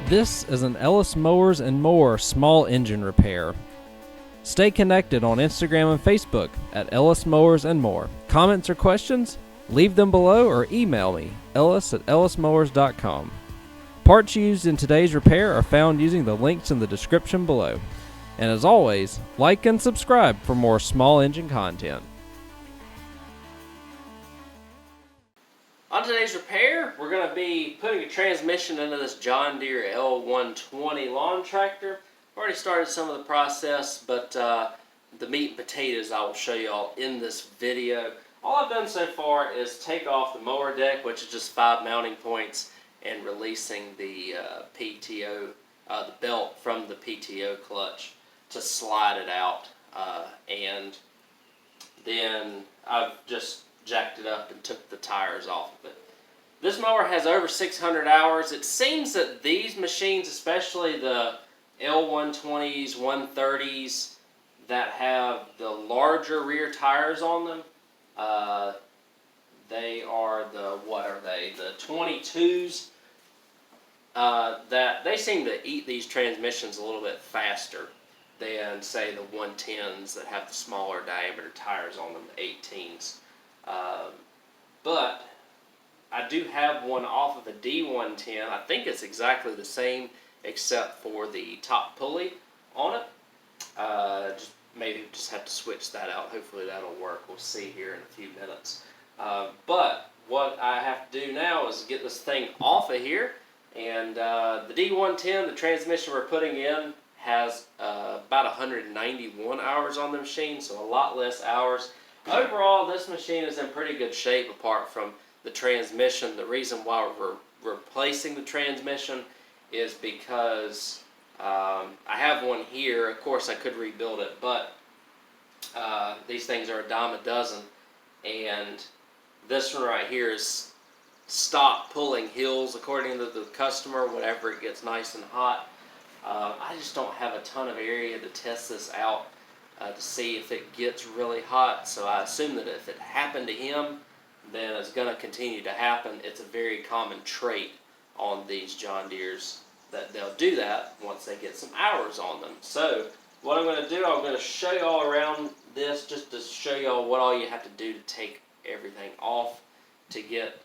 This is an Ellis Mowers and More small engine repair. Stay connected on Instagram and Facebook at Ellis Mowers and More. Comments or questions? Leave them below or email me, ellis@ellismowers.com. Parts used in today's repair are found using the links in the description below. And as always, like and subscribe for more small engine content. On today's repair, we're going to be putting a transmission into this John Deere L120 lawn tractor. I've already started some of the process, but the meat and potatoes I will show you all in this video. All I've done so far is take off the mower deck, which is just 5 mounting points, and releasing the PTO, the belt from the PTO clutch to slide it out. And then I've just jacked it up and took the tires off of it. This mower has over 600 hours. It seems that these machines, especially the L120s, 130s, that have the larger rear tires on them, they are the, what are they, the 22s, that they seem to eat these transmissions a little bit faster than, say, the 110s that have the smaller diameter tires on them, the 18s. But I do have one off of the D110. I think it's exactly the same except for the top pulley on it. Maybe just have to switch that out. Hopefully that'll work. We'll see here in a few minutes. But what I have to do now is get this thing off of here. And the D110, the transmission we're putting in, has about 191 hours on the machine, so a lot less hours. Overall, this machine is in pretty good shape apart from the transmission. The reason why we're replacing the transmission is because I have one here. Of course, I could rebuild it, but these things are a dime a dozen. And this one right here is stop pulling hills according to the customer whenever it gets nice and hot. I just don't have a ton of area to test this out to see if it gets really hot, so I assume that if it happened to him, then it's going to continue to happen. It's a very common trait on these John Deeres that they'll do that once they get some hours on them. So what I'm going to do, I'm going to show you all around this just to show you all what all you have to do to take everything off to get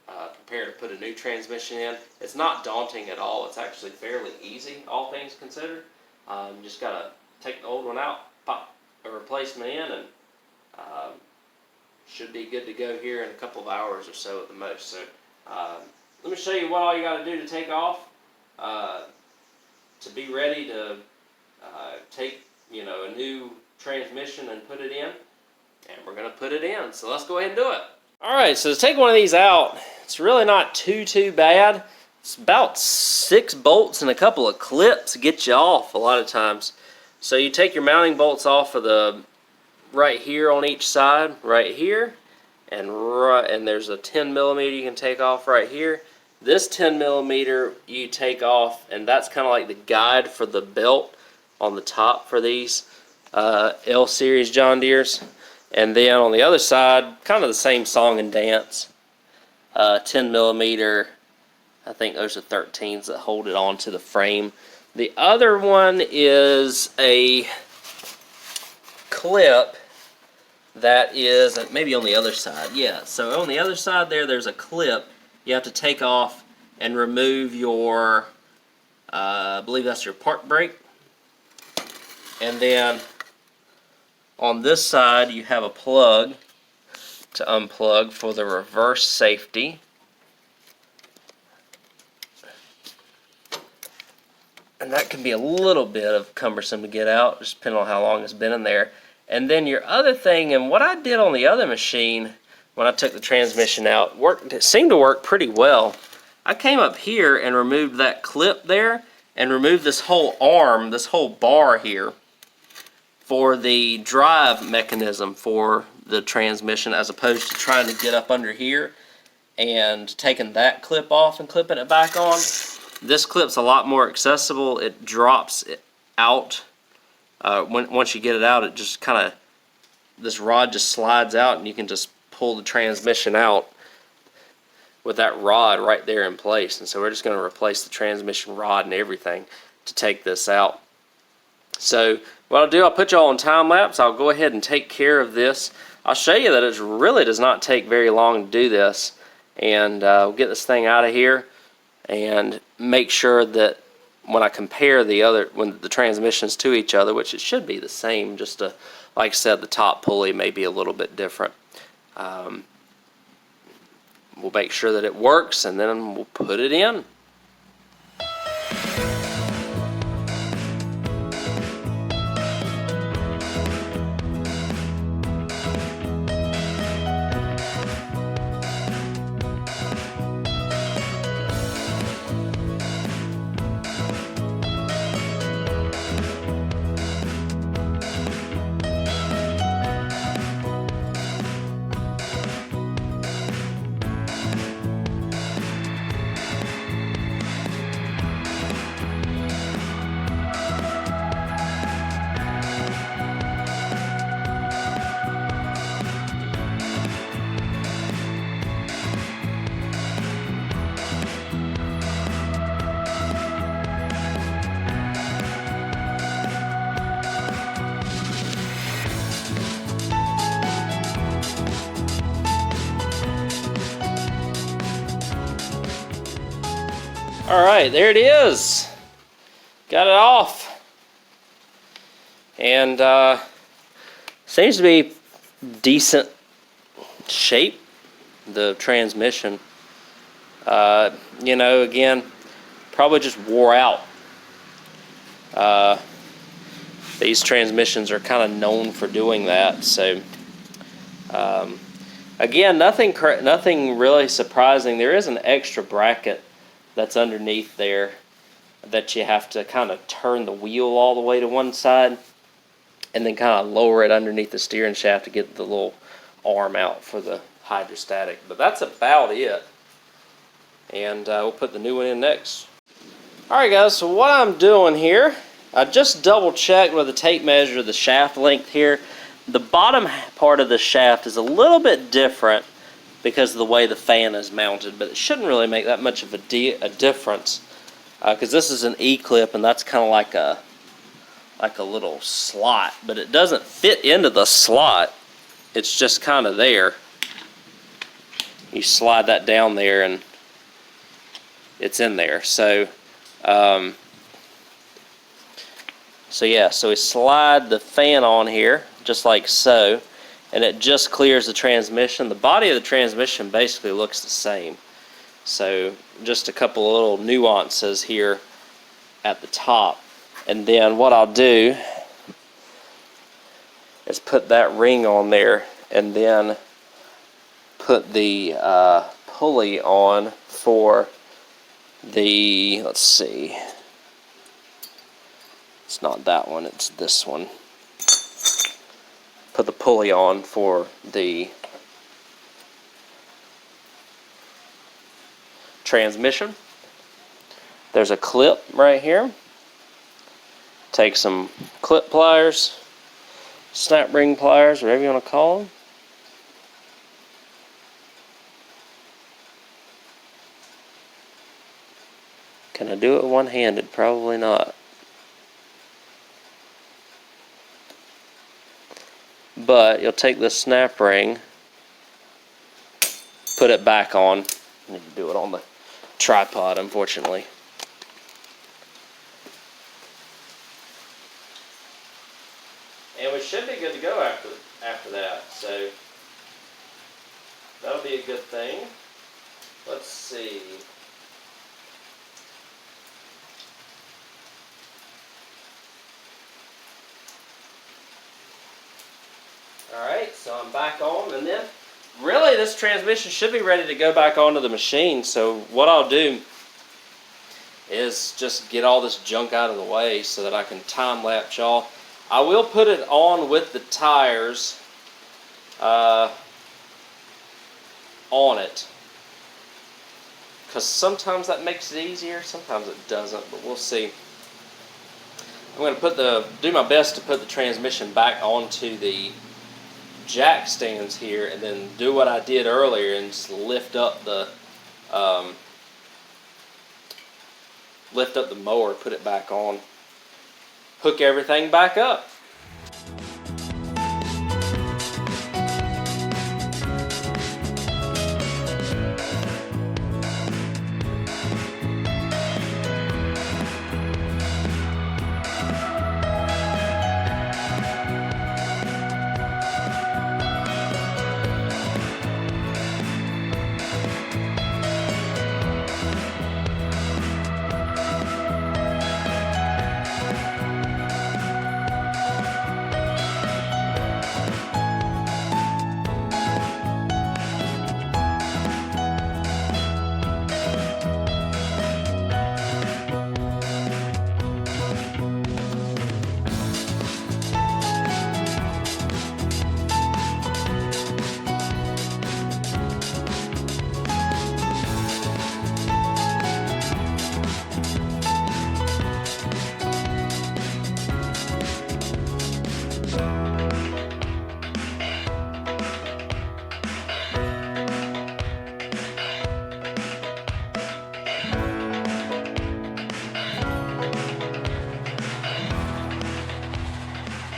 prepared to put a new transmission in. It's not daunting at all. It's actually fairly easy, all things considered. You just got to take the old one out, pop a replacement in, and should be good to go here in a couple of hours or so at the most. So let me show you what all you got to do to take off to be ready to take a new transmission and put it in. And we're going to put it in. So let's go ahead and do it. Alright, so to take one of these out, it's really not too bad. It's about 6 bolts and a couple of clips get you off a lot of times. So you take your mounting bolts off of the right here on each side, right here, and there's a 10 millimeter you can take off right here. This 10 millimeter you take off, and that's kind of like the guide for the belt on the top for these L series John Deeres. And then on the other side, kind of the same song and dance. 10 millimeter, I think those are 13s that hold it onto the frame. The other one is a clip that is maybe on the other side. Yeah, so on the other side there's a clip you have to take off and remove your, I believe that's your park brake. And then on this side you have a plug to unplug for the reverse safety. And that can be a little bit of cumbersome to get out, just depending on how long it's been in there. And then your other thing, and what I did on the other machine when I took the transmission out, it seemed to work pretty well. I came up here and removed that clip there and removed this whole arm, this whole bar here for the drive mechanism for the transmission, as opposed to trying to get up under here and taking that clip off and clipping it back on. This clip's a lot more accessible. It drops it out. Once you get it out, it just kind of, this rod just slides out and you can just pull the transmission out with that rod right there in place. And so we're just going to replace the transmission rod and everything to take this out. So what I'll do, I'll put y'all on time lapse. I'll go ahead and take care of this. I'll show you that it really does not take very long to do this. And we'll get this thing out of here and make sure that when I compare when the transmissions to each other, which it should be the same, just like I said, the top pulley may be a little bit different. We'll make sure that it works, and then we'll put it in. Alright, there it is. Got it off. And seems to be decent shape, the transmission. You know, again, probably just wore out. These transmissions are kind of known for doing that. So again, nothing really surprising. There is an extra bracket that's underneath there that you have to kind of turn the wheel all the way to one side and then kind of lower it underneath the steering shaft to get the little arm out for the hydrostatic. But that's about it. And we'll put the new one in next. Alright guys, so what I'm doing here, I just double checked with the tape measure the shaft length here. The bottom part of the shaft is a little bit different because of the way the fan is mounted, but it shouldn't really make that much of a difference because this is an E-clip and that's kind of like a little slot, but it doesn't fit into the slot. It's just kind of there. You slide that down there and it's in there. So yeah, so we slide the fan on here just like so, and it just clears the transmission. The body of the transmission basically looks the same. So just a couple of little nuances here at the top. And then what I'll do is put that ring on there and then put the pulley on for the, let's see, it's not that one, it's this one. Put the pulley on for the transmission. There's a clip right here. Take some clip pliers, snap ring pliers, whatever you want to call them. Can I do it one-handed? Probably not. But you'll take the snap ring, put it back on. I need to do it on the tripod, unfortunately. And we should be good to go after that. So that'll be a good thing. Let's see. Alright, so I'm back on, and then really this transmission should be ready to go back onto the machine. So what I'll do is just get all this junk out of the way so that I can time lapse y'all. I will put it on with the tires on it, because sometimes that makes it easier, sometimes it doesn't, but we'll see. I'm going to do my best to put the transmission back onto the jack stands here, and then do what I did earlier and just lift up the lift up the mower, put it back on, hook everything back up.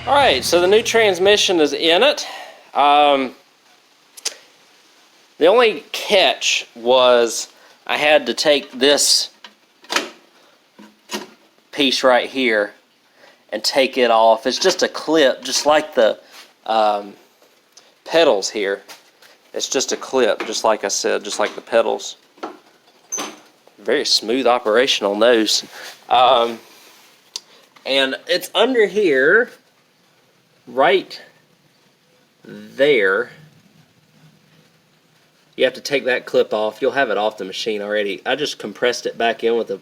Alright, so the new transmission is in it. The only catch was I had to take this piece right here and take it off. It's just a clip, just like the pedals here. It's just a clip, just like I said, just like the pedals. Very smooth operation on those. And it's under here, right there. You have to take that clip off. You'll have it off the machine already. I just compressed it back in with a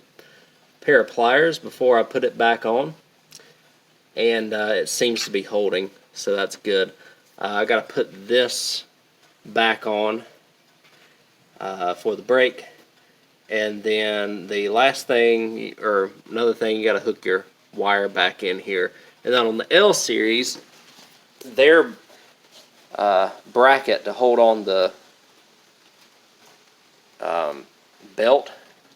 pair of pliers before I put it back on, and it seems to be holding, so that's good. I got to put this back on for the brake, and then the last thing, or another thing, you got to hook your wire back in here. And then on the L series, their bracket to hold on the belt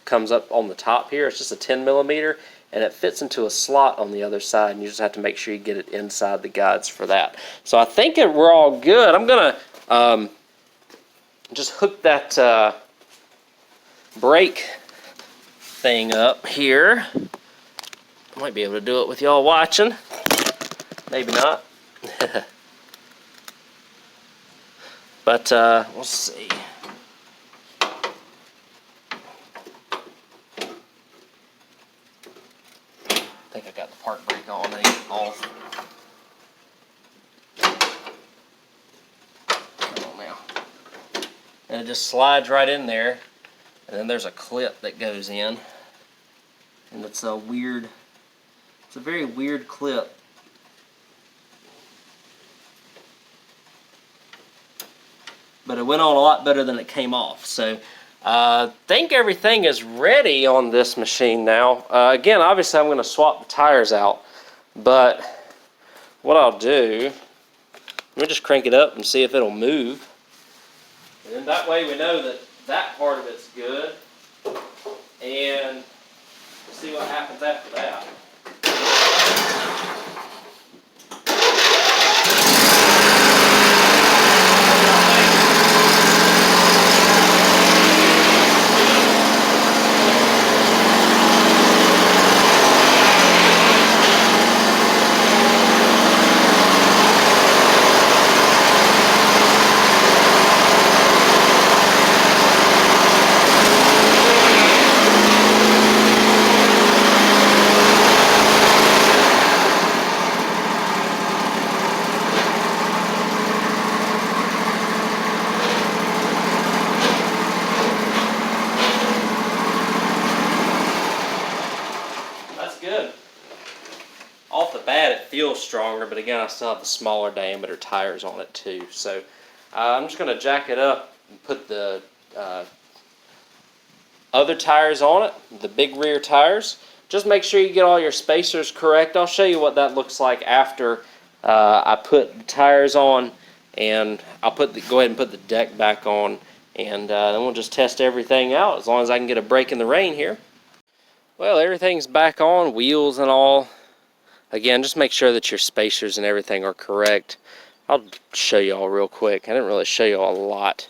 comes up on the top here. It's just a 10mm, and it fits into a slot on the other side, and you just have to make sure you get it inside the guides for that. So I think we're all good. I'm gonna just hook that brake thing up here. I might be able to do it with y'all watching. Maybe not. But we'll see. I think I got the park brake on and off. Come on now. And it just slides right in there. And then there's a clip that goes in. And it's a very weird clip. But it went on a lot better than it came off. So I think everything is ready on this machine now. Again, obviously I'm going to swap the tires out. But what I'll do, let me just crank it up and see if it'll move. And then that way we know that that part of it's good. And we'll see what happens after that. Off the bat it feels stronger, but again I still have the smaller diameter tires on it too. So I'm just going to jack it up and put the other tires on it, the big rear tires. Just make sure you get all your spacers correct. I'll show you what that looks like after I put the tires on, and I'll go ahead and put the deck back on and then we'll just test everything out as long as I can get a break in the rain here. Well, everything's back on, wheels and all. Again, just make sure that your spacers and everything are correct. I'll show you all real quick. I didn't really show you all a lot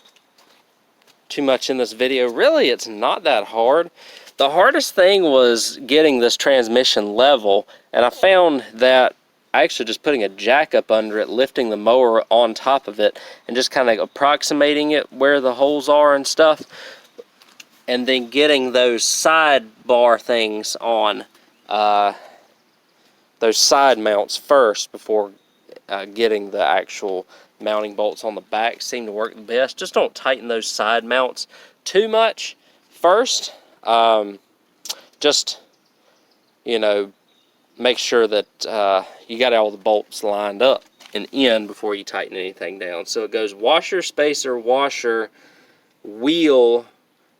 too much in this video. Really, it's not that hard. The hardest thing was getting this transmission level, and I found that actually just putting a jack up under it, lifting the mower on top of it, and just kind of approximating it where the holes are and stuff, and then getting those side bar things on, those side mounts first before getting the actual mounting bolts on the back seem to work the best. Just don't tighten those side mounts too much first. Just, you know, make sure that you got all the bolts lined up and in before you tighten anything down. So it goes washer, spacer, washer, wheel,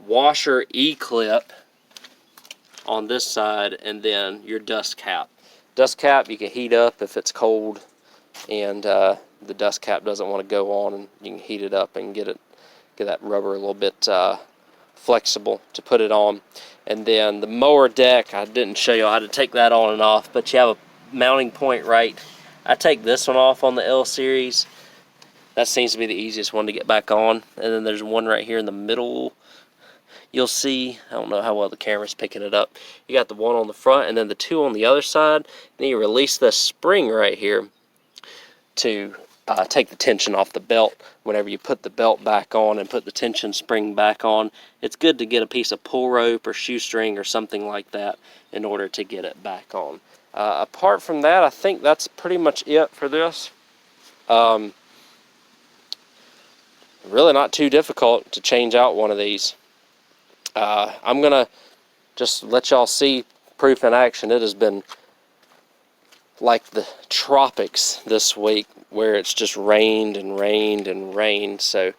washer, E-clip on this side, and then your dust cap. Dust cap you can heat up if it's cold and the dust cap doesn't want to go on, and you can heat it up and get that rubber a little bit flexible to put it on. And then the mower deck, I didn't show you how to take that on and off, but you have a mounting point right. I take this one off on the L series. That seems to be the easiest one to get back on. And then there's one right here in the middle. You'll see, I don't know how well the camera's picking it up. You got the one on the front and then the two on the other side. And then you release this spring right here to take the tension off the belt. Whenever you put the belt back on and put the tension spring back on, it's good to get a piece of pull rope or shoestring or something like that in order to get it back on. Apart from that, I think that's pretty much it for this. Really not too difficult to change out one of these. I'm gonna just let y'all see proof in action. It has been like the tropics this week, where it's just rained and rained and rained, so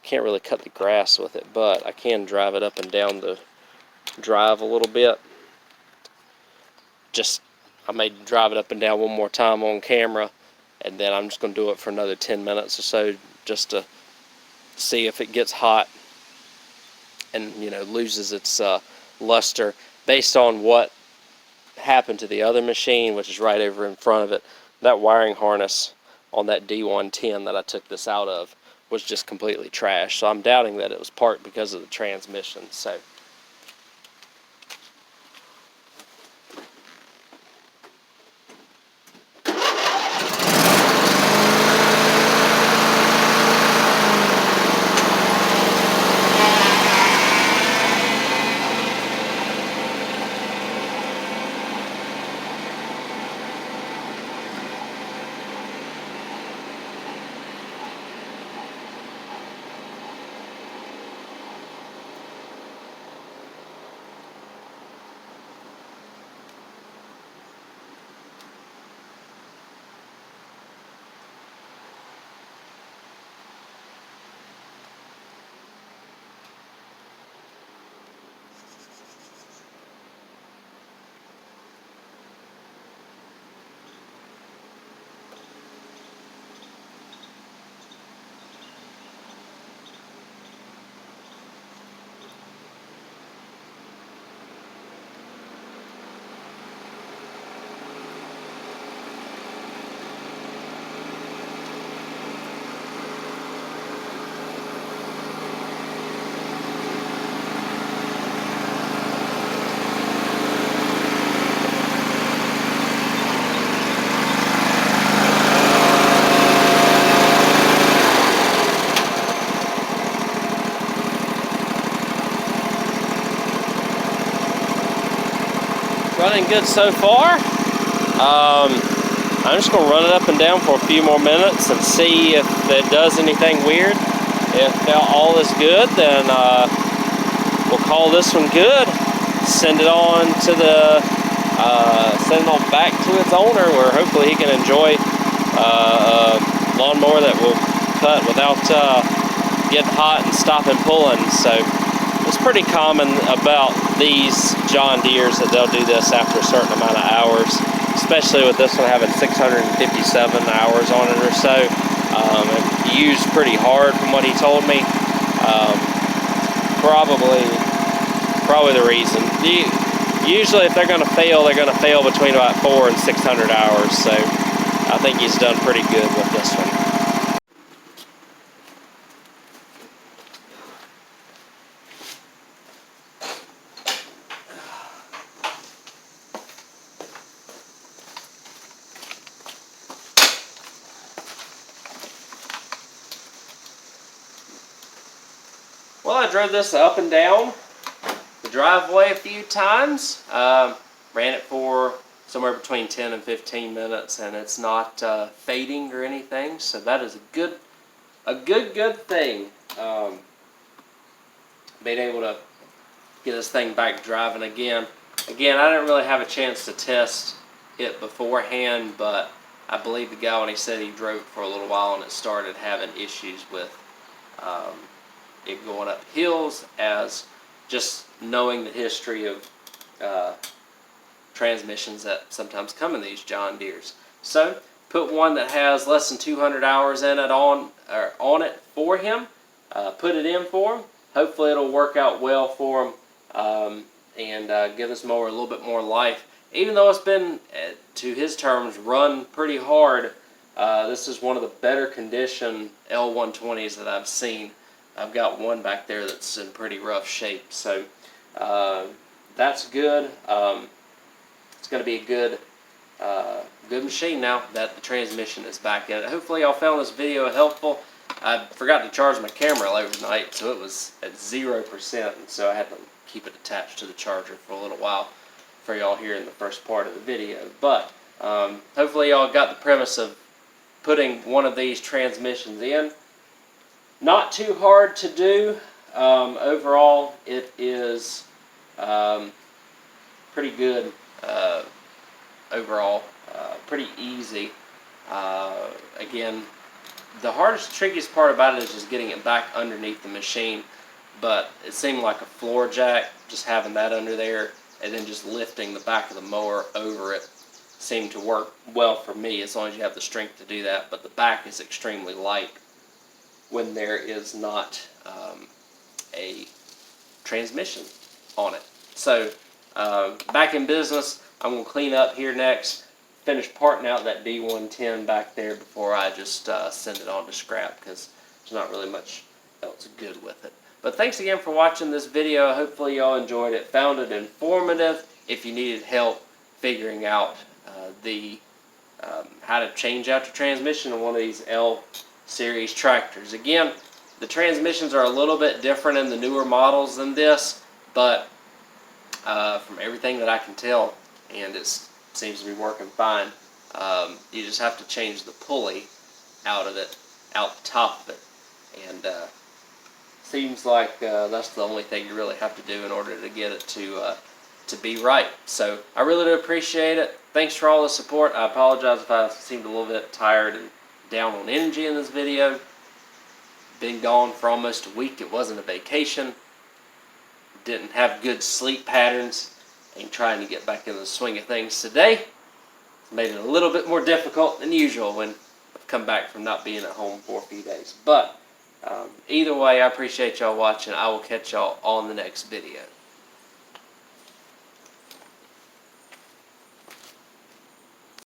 can't really cut the grass with it, but I can drive it up and down the drive a little bit. I may drive it up and down one more time on camera, and then I'm just going to do it for another 10 minutes or so just to see if it gets hot and, you know, loses its luster based on what happened to the other machine, which is right over in front of it. That wiring harness on that D110 that I took this out of was just completely trash, so I'm doubting that it was part because of the transmission. So running good so far. I'm just going to run it up and down for a few more minutes and see if it does anything weird. If all is good, then we'll call this one good. Send it on to send it on back to its owner, where hopefully he can enjoy a lawnmower that will cut without getting hot and stopping pulling. So it's pretty common about these John Deeres that they'll do this after a certain amount of hours, especially with this one having 657 hours on it or so. It used pretty hard from what he told me. probably the reason. Usually if they're going to fail between about 400 and 600 hours, so I think he's done pretty good with this one. Well, I drove this up and down the driveway a few times. Ran it for somewhere between 10 and 15 minutes, and it's not fading or anything. So that is a good thing. Being able to get this thing back driving again. Again, I didn't really have a chance to test it beforehand, but I believe the guy when he said he drove it for a little while and it started having issues with it going up hills, as just knowing the history of transmissions that sometimes come in these John Deeres. So put one that has less than 200 hours in it on it for him. Put it in for him. Hopefully it'll work out well for him and give this mower a little bit more life. Even though it's been, to his terms, run pretty hard, this is one of the better condition L120s that I've seen. I've got one back there that's in pretty rough shape, so that's good. It's going to be a good machine now that the transmission is back in it. Hopefully y'all found this video helpful. I forgot to charge my camera overnight, so it was at 0%, and so I had to keep it attached to the charger for a little while for y'all here in the first part of the video. But hopefully y'all got the premise of putting one of these transmissions in. Not too hard to do. Overall, it is pretty good. Overall, pretty easy. Again, the hardest, trickiest part about it is just getting it back underneath the machine. But it seemed like a floor jack, just having that under there, and then just lifting the back of the mower over it seemed to work well for me, as long as you have the strength to do that. But the back is extremely light when there is not a transmission on it. So back in business. I'm going to clean up here next, finish parting out that D110 back there before I just send it on to scrap, because there's not really much else good with it. But thanks again for watching this video. Hopefully y'all enjoyed it, found it informative. If you needed help figuring out how to change out your transmission on one of these L series tractors. Again, the transmissions are a little bit different in the newer models than this, but from everything that I can tell, and it seems to be working fine, you just have to change the pulley out the top of it, and seems like that's the only thing you really have to do in order to get it to be right. So I really do appreciate it. Thanks for all the support. I apologize if I seemed a little bit tired and down on energy in this video. Been gone for almost a week. It wasn't a vacation. Didn't have good sleep patterns, and trying to get back in the swing of things today made it a little bit more difficult than usual when I've come back from not being at home for a few days. But either way, I appreciate y'all watching. I will catch y'all on the next video.